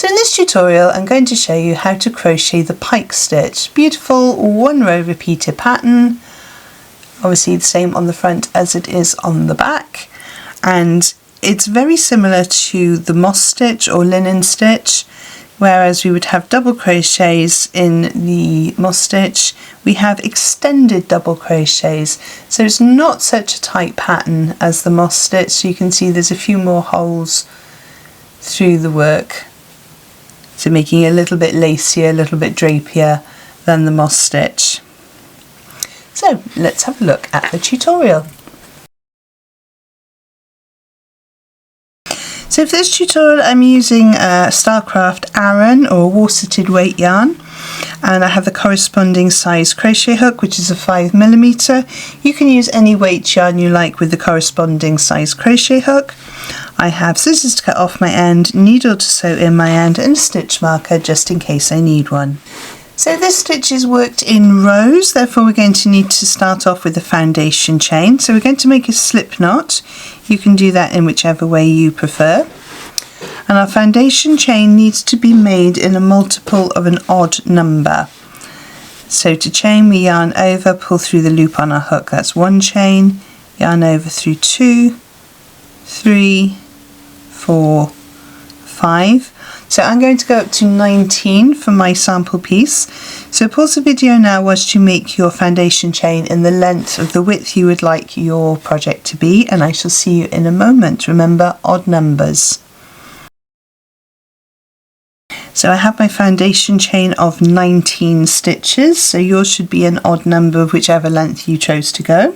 So in this tutorial I'm going to show you how to crochet the pike stitch. Beautiful 1-row repeated pattern, obviously the same on the front as it is on the back, and it's very similar to the moss stitch or linen stitch. Whereas we would have double crochets in the moss stitch, we have extended double crochets. So it's not such a tight pattern as the moss stitch. So you can see there's a few more holes through the work. So making it a little bit lacier, a little bit drapier than the moss stitch. So let's have a look at the tutorial. So for this tutorial I'm using Starcraft Aran or worsted weight yarn, and I have the corresponding size crochet hook, which is a 5mm. You can use any weight yarn you like with the corresponding size crochet hook. I have scissors to cut off my end, needle to sew in my end, and a stitch marker just in case I need one. So this stitch is worked in rows, therefore we're going to need to start off with the foundation chain. So we're going to make a slip knot. You can do that in whichever way you prefer. And our foundation chain needs to be made in a multiple of an odd number. So to chain, we yarn over, pull through the loop on our hook. That's 1 chain, yarn over through 2, 3, 4, 5. So I'm going to go up to 19 for my sample piece. So pause the video now whilst you make your foundation chain in the length of the width you would like your project to be, and I shall see you in a moment. Remember, odd numbers. So I have my foundation chain of 19 stitches, so yours should be an odd number of whichever length you chose to go.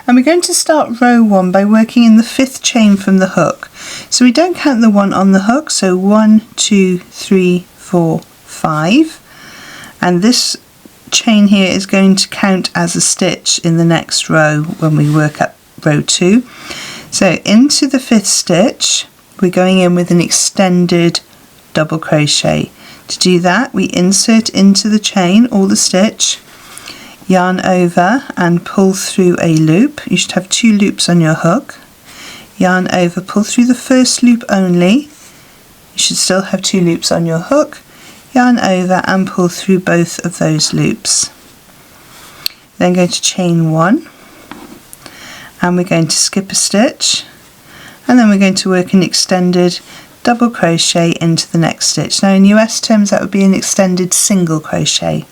And we're going to start row 1 by working in the 5th chain from the hook. So we don't count the one on the hook, so 1, 2, 3, 4, 5. And this chain here is going to count as a stitch in the next row when we work up row 2. So into the 5th stitch, we're going in with an extended double crochet. To do that, we insert into the chain all the stitch, yarn over and pull through a loop. You should have 2 loops on your hook. Yarn over, pull through the first loop only. You should still have 2 loops on your hook. Yarn over and pull through both of those loops. Then going to chain 1, and we're going to skip a stitch, and then we're going to work an extended double crochet into the next stitch. Now in US terms that would be an extended single crochet.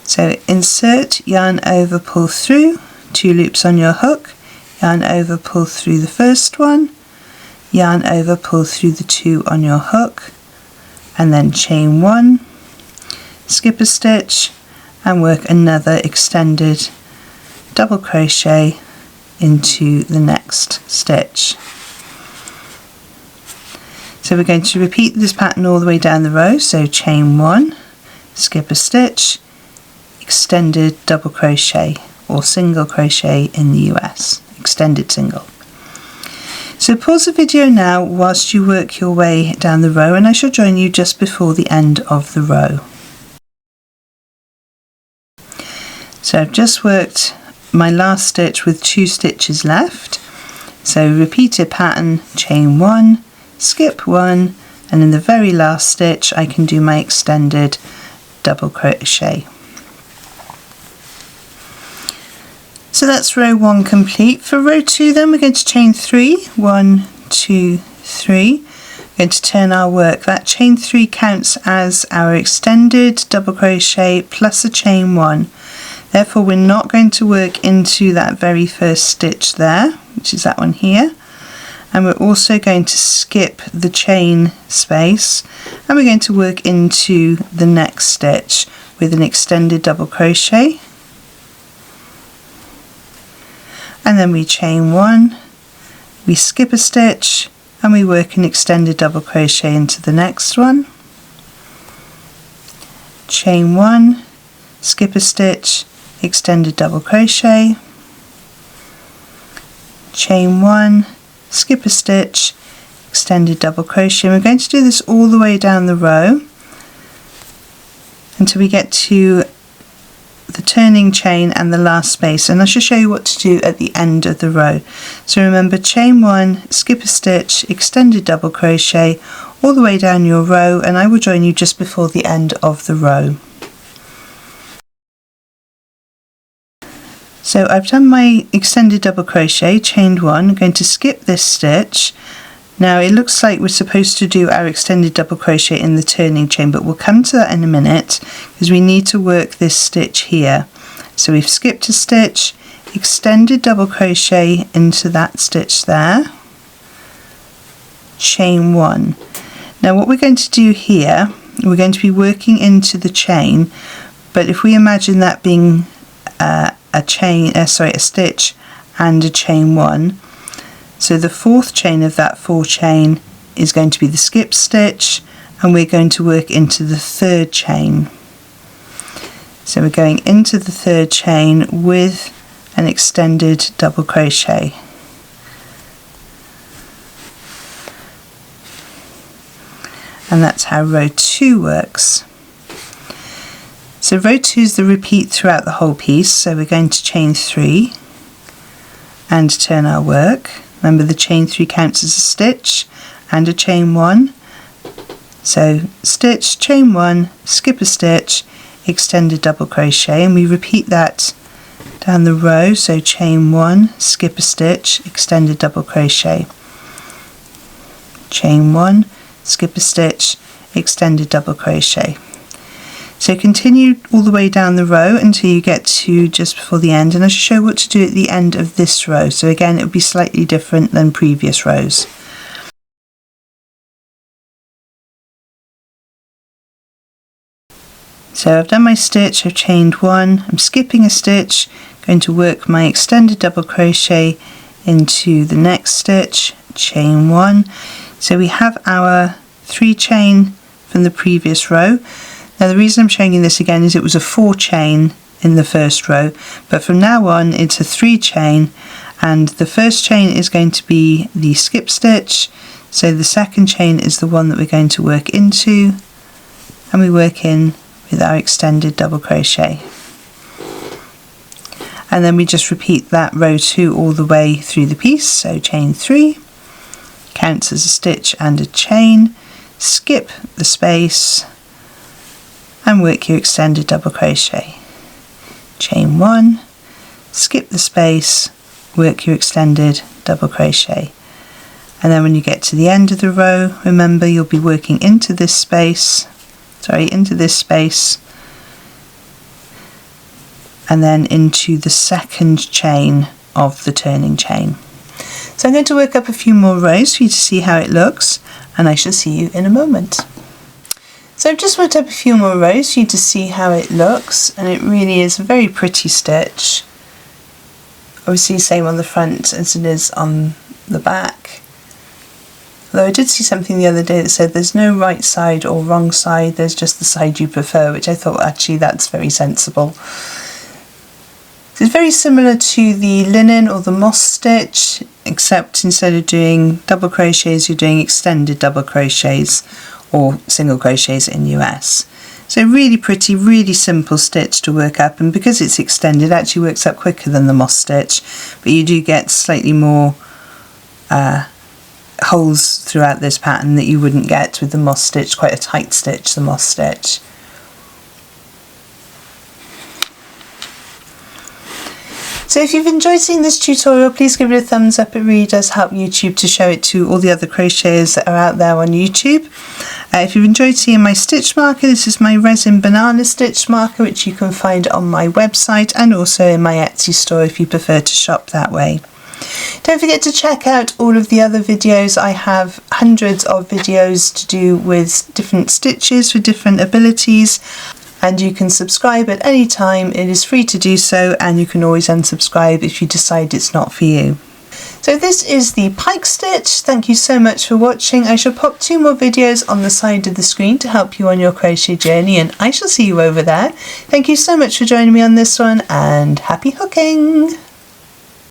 So insert, yarn over, pull through, 2 loops on your hook, yarn over, pull through the first one, yarn over, pull through the 2 on your hook, and then chain 1, skip a stitch, and work another extended double crochet into the next stitch. So we're going to repeat this pattern all the way down the row. So chain 1, skip a stitch, extended double crochet or single crochet in the US, extended single. So pause the video now whilst you work your way down the row, and I shall join you just before the end of the row. So I've just worked my last stitch with 2 stitches left. So repeated pattern, chain 1, skip 1, and in the very last stitch I can do my extended double crochet. So that's row 1 complete. For row 2 then we're going to chain 3, 1, 2, 3. We're going to turn our work. That chain 3 counts as our extended double crochet plus a chain 1. Therefore we're not going to work into that very first stitch there, which is that one here. And we're also going to skip the chain space, and we're going to work into the next stitch with an extended double crochet. And then we chain 1, we skip a stitch, and we work an extended double crochet into the next one. Chain 1, skip a stitch, extended double crochet. Chain 1, skip a stitch, extended double crochet. And we're going to do this all the way down the row until we get to the turning chain and the last space, and I shall show you what to do at the end of the row. So remember, chain 1, skip a stitch, extended double crochet, all the way down your row, and I will join you just before the end of the row. So I've done my extended double crochet, chained 1, I'm going to skip this stitch. Now it looks like we're supposed to do our extended double crochet in the turning chain, but we'll come to that in a minute because we need to work this stitch here. So we've skipped a stitch, extended double crochet into that stitch there, chain 1. Now what we're going to do here, we're going to be working into the chain, but if we imagine that being a stitch and a chain 1, so the fourth chain of that 4 chain is going to be the skip stitch, and we're going to work into the third chain. So we're going into the third chain with an extended double crochet. And that's how row 2 works. So row 2 is the repeat throughout the whole piece, so we're going to chain 3 and turn our work. Remember, the chain 3 counts as a stitch and a chain 1. So stitch, chain 1, skip a stitch, extended double crochet, and we repeat that down the row. So chain 1, skip a stitch, extended double crochet, chain 1, skip a stitch, extended double crochet. So continue all the way down the row until you get to just before the end, and I'll show what to do at the end of this row. So again, it will be slightly different than previous rows. So I've done my stitch, I've chained 1, I'm skipping a stitch, going to work my extended double crochet into the next stitch, chain 1. So we have our 3 chain from the previous row. Now the reason I'm showing you this again is it was a 4 chain in the first row, but from now on it's a 3 chain, and the first chain is going to be the skip stitch, so the second chain is the one that we're going to work into, and we work in with our extended double crochet. And then we just repeat that row 2 all the way through the piece, so chain 3, counts as a stitch and a chain, skip the space, and work your extended double crochet, chain 1, skip the space, work your extended double crochet, and then when you get to the end of the row, remember you'll be working into this space, and then into the second chain of the turning chain. So I'm going to work up a few more rows for you to see how it looks, and I shall see you in a moment. So I've just worked up a few more rows for you to see how it looks, and it really is a very pretty stitch. Obviously same on the front as it is on the back. Although I did see something the other day that said there's no right side or wrong side, there's just the side you prefer, which I thought actually that's very sensible. So it's very similar to the linen or the moss stitch, except instead of doing double crochets you're doing extended double crochets or single crochets in US. So really pretty, really simple stitch to work up, and because it's extended it actually works up quicker than the moss stitch, but you do get slightly more holes throughout this pattern that you wouldn't get with the moss stitch, quite a tight stitch, the moss stitch. So if you've enjoyed seeing this tutorial, please give it a thumbs up. It really does help YouTube to show it to all the other crocheters that are out there on YouTube. If you've enjoyed seeing my stitch marker, this is my resin banana stitch marker, which you can find on my website and also in my Etsy store if you prefer to shop that way. Don't forget to check out all of the other videos. I have hundreds of videos to do with different stitches for different abilities, and you can subscribe at any time. It is free to do so, and you can always unsubscribe if you decide it's not for you. So this is the pike stitch. Thank you so much for watching. I shall pop 2 more videos on the side of the screen to help you on your crochet journey, and I shall see you over there. Thank you so much for joining me on this one, and happy hooking!